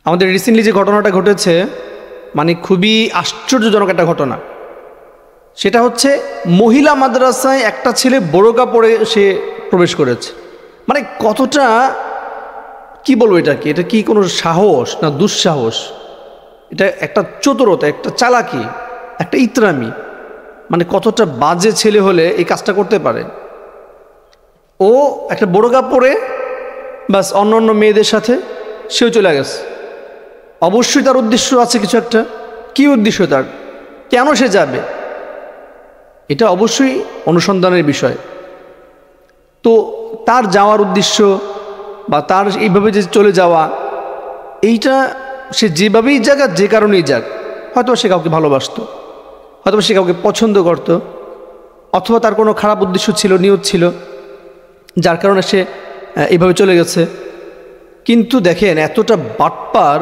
আমাদের রিসেন্টলি যে ঘটনাটা ঘটেছে মানে খুবই আশ্চর্যজনক একটা ঘটনা। সেটা হচ্ছে মহিলা মাদ্রাসায় একটা ছেলে বোরকা পরে সে প্রবেশ করেছে। মানে কতটা কি বলবো, এটা কি কোনো সাহস না দুঃসাহস? এটা একটা চতুরতা, একটা চালাকি, একটা ইতরামি। মানে কতটা বাজে ছেলে হলে এই কাজটা করতে পারে। ও একটা বোরকা পরে বাস অন্য অন্য মেয়েদের সাথে সেও চলে গেছে। অবশ্যই তার উদ্দেশ্য আছে কিছু একটা। কি উদ্দেশ্য তার? কেন সে যাবে? এটা অবশ্যই অনুসন্ধানের বিষয়। তো তার যাওয়ার উদ্দেশ্য বা তার এইভাবে যে চলে যাওয়া, এইটা সে যেভাবেই যাক আর যে কারণেই যাক, হয়তো সে কাউকে ভালোবাসতো, হয়তো সে কাউকে পছন্দ করত, অথবা তার কোনো খারাপ উদ্দেশ্য ছিল, নিয়ত ছিল, যার কারণে সে এইভাবে চলে গেছে। কিন্তু দেখেন এতটা বাটপার,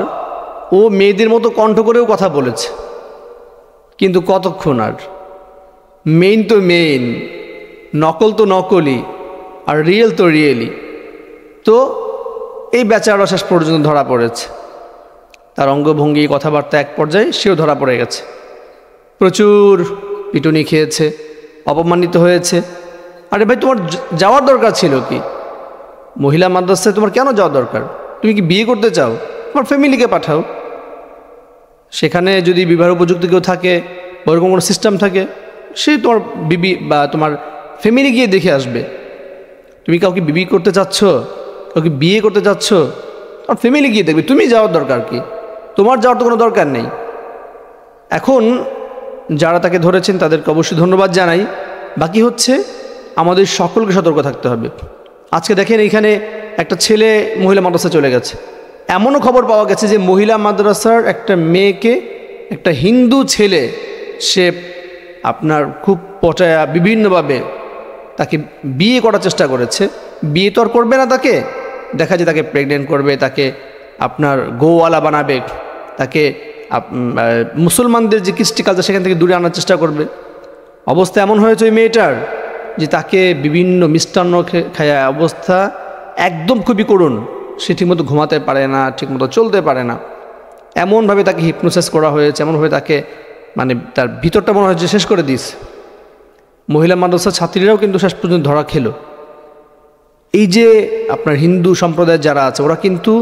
ও মেয়েদের মতো কণ্ঠ করেও কথা বলেছে। কিন্তু কতক্ষণ আর? মেইন তো মেইন, নকল তো নকলই, আর রিয়েল তো রিয়েলই। তো এই বেচারা শেষ পর্যন্ত ধরা পড়েছে। তার অঙ্গভঙ্গি, কথাবার্তা, এক পর্যায়ে সেও ধরা পড়ে গেছে। প্রচুর পিটুনি খেয়েছে, অপমানিত হয়েছে। আরে ভাই, তোমার যাওয়ার দরকার ছিল কি? মহিলা মাদ্রাসায় তোমার কেন যাওয়া দরকার? তুমি কি বিয়ে করতে চাও? তোমার ফ্যামিলিকে পাঠাও। সেখানে যদি বিবাহ উপযুক্ত কেউ থাকে, ওরকম কোনো সিস্টেম থাকে, সে তোমার বিবি বা তোমার ফ্যামিলি গিয়ে দেখে আসবে। তুমি কাউকে বিবি করতে চাচ্ছ, কাউকে বিয়ে করতে চাচ্ছ, তোমার ফ্যামিলি গিয়ে দেখবে। তুমি যাওয়ার দরকার কি? তোমার যাওয়ার তো কোনো দরকার নেই। এখন যারা তাকে ধরেছেন তাদেরকে অবশ্যই ধন্যবাদ জানাই। বাকি হচ্ছে আমাদের সকলকে সতর্ক থাকতে হবে। আজকে দেখেন এইখানে একটা ছেলে মহিলা মাদ্রাসায় চলে গেছে। এমনও খবর পাওয়া গেছে যে মহিলা মাদ্রাসার একটা মেয়েকে একটা হিন্দু ছেলে সে আপনার খুব পটায়া বিভিন্নভাবে তাকে বিয়ে করার চেষ্টা করেছে। বিয়ে তো আর করবে না, তাকে দেখা যায় তাকে প্রেগনেন্ট করবে, তাকে আপনার গোওয়ালা বানাবে, তাকে মুসলমানদের যে কৃষ্টি কালচার সেখান থেকে দূরে আনার চেষ্টা করবে। অবস্থা এমন হয়েছে ওই মেয়েটার যে তাকে বিভিন্ন মিষ্টান্ন খায়া অবস্থা একদম খুবই করুণ। সে ঠিকমতো ঘুমাতে পারে না, ঠিকমতো চলতে পারে না। এমনভাবে তাকে হিপনোসিস করা হয়েছে, এমনভাবে তাকে মানে তার ভিতরটা মনে হয়েছে শেষ করে দিয়েছে। মহিলা মাদ্রাসার ছাত্রীরাও কিন্তু শেষ পর্যন্ত ধরা খেলো। এই যে আপনার হিন্দু সম্প্রদায়ের যারা আছে, ওরা কিন্তু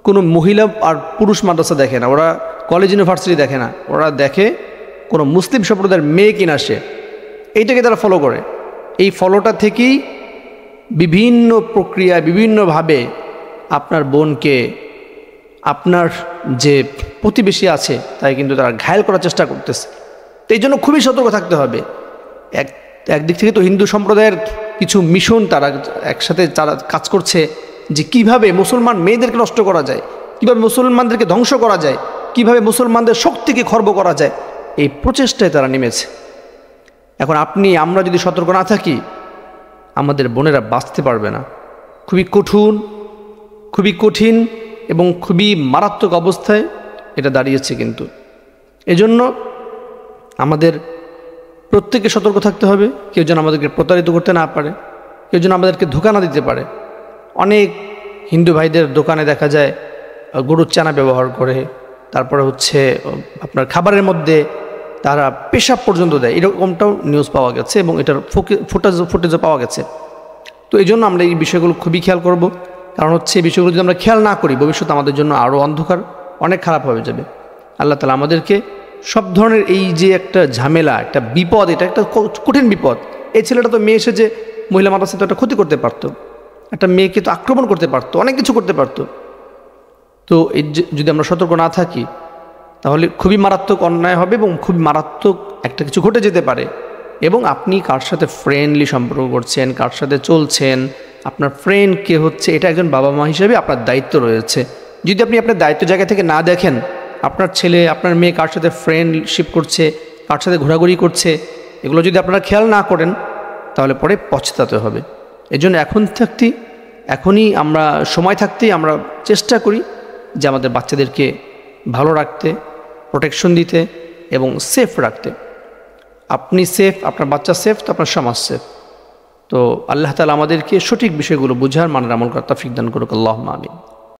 কোনো মহিলা আর পুরুষ মাদ্রাসা দেখে না, ওরা কলেজ ইউনিভার্সিটি দেখে না, ওরা দেখে কোনো মুসলিম সম্প্রদায়ের মেয়ে কিনা সে, এইটাকে তারা ফলো করে। এই ফলোটা থেকেই বিভিন্ন প্রক্রিয়া, বিভিন্নভাবে আপনার বোনকে, আপনার যে প্রতিবেশী আছে তাই কিন্তু তারা ঘায়েল করার চেষ্টা করতেছে। তো এই জন্য খুবই সতর্ক থাকতে হবে। একদিক থেকে তো হিন্দু সম্প্রদায়ের কিছু মিশন তারা একসাথে তারা কাজ করছে যে কিভাবে মুসলমান মেয়েদেরকে নষ্ট করা যায়, কিভাবে মুসলমানদেরকে ধ্বংস করা যায়, কিভাবে মুসলমানদের শক্তিকে খর্ব করা যায়, এই প্রচেষ্টায় তারা নেমেছে। এখন আমরা যদি সতর্ক না থাকি, আমাদের বোনেরা বাঁচতে পারবে না। খুবই কঠিন এবং খুবই মারাত্মক অবস্থায় এটা দাঁড়িয়েছে। কিন্তু এজন্য আমাদের প্রত্যেকে সতর্ক থাকতে হবে। কেউ যেন আমাদেরকে প্রতারিত করতে না পারে, কেউ যেন আমাদেরকে ধোঁকা না দিতে পারে। অনেক হিন্দু ভাইদের দোকানে দেখা যায় গরুর চানা ব্যবহার করে, তারপরে হচ্ছে আপনার খাবারের মধ্যে তারা পেশাব পর্যন্ত দেয়, এরকমটাও নিউজ পাওয়া গেছে এবং এটার ফুটেজও পাওয়া গেছে। তো এই জন্য আমরা এই বিষয়গুলো খুবই খেয়াল করব। কারণ হচ্ছে এই বিষয়গুলো যদি আমরা খেয়াল না করি, ভবিষ্যতে আমাদের জন্য আরও অন্ধকার, অনেক খারাপ হয়ে যাবে। আল্লাহ তাআলা আমাদেরকে সব ধরনের এই যে একটা ঝামেলা, একটা বিপদ, এটা একটা কঠিন বিপদ। এই ছেলেটা তো মেয়ে এসে যে মহিলা মাদ্রাসায় তো একটা ক্ষতি করতে পারতো, একটা মেয়েকে তো আক্রমণ করতে পারতো, অনেক কিছু করতে পারতো। তো এই যদি আমরা সতর্ক না থাকি তাহলে খুবই মারাত্মক অন্যায় হবে এবং খুবই মারাত্মক একটা কিছু ঘটে যেতে পারে। এবং আপনি কার সাথে ফ্রেন্ডলি সম্পর্ক করছেন, কার সাথে চলছেন, আপনার ফ্রেন্ড কে হচ্ছে, এটা একজন বাবা মা হিসেবে আপনার দায়িত্ব রয়েছে। যদি আপনি আপনার দায়িত্ব জায়গা থেকে না দেখেন, আপনার ছেলে আপনার মেয়ে কার সাথে ফ্রেন্ডশিপ করছে, কার সাথে ঘোরাঘুরি করছে, এগুলো যদি আপনারা খেয়াল না করেন তাহলে পরে পছতাতে হবে। এই জন্য এখনই আমরা সময় থাকতেই আমরা চেষ্টা করি যে আমাদের বাচ্চাদেরকে ভালো রাখতে, প্রোটেকশন দিতে এবং সেফ রাখতে। আপনি সেফ, আপনার বাচ্চা সেফ, তো আপনার সমাজ সেফ। তো আল্লাহ তাআলা আমাদেরকে সঠিক বিষয়গুলো বুঝার, মানার, আমল করার তৌফিক দান করুক। আল্লাহুম্মা আমিন।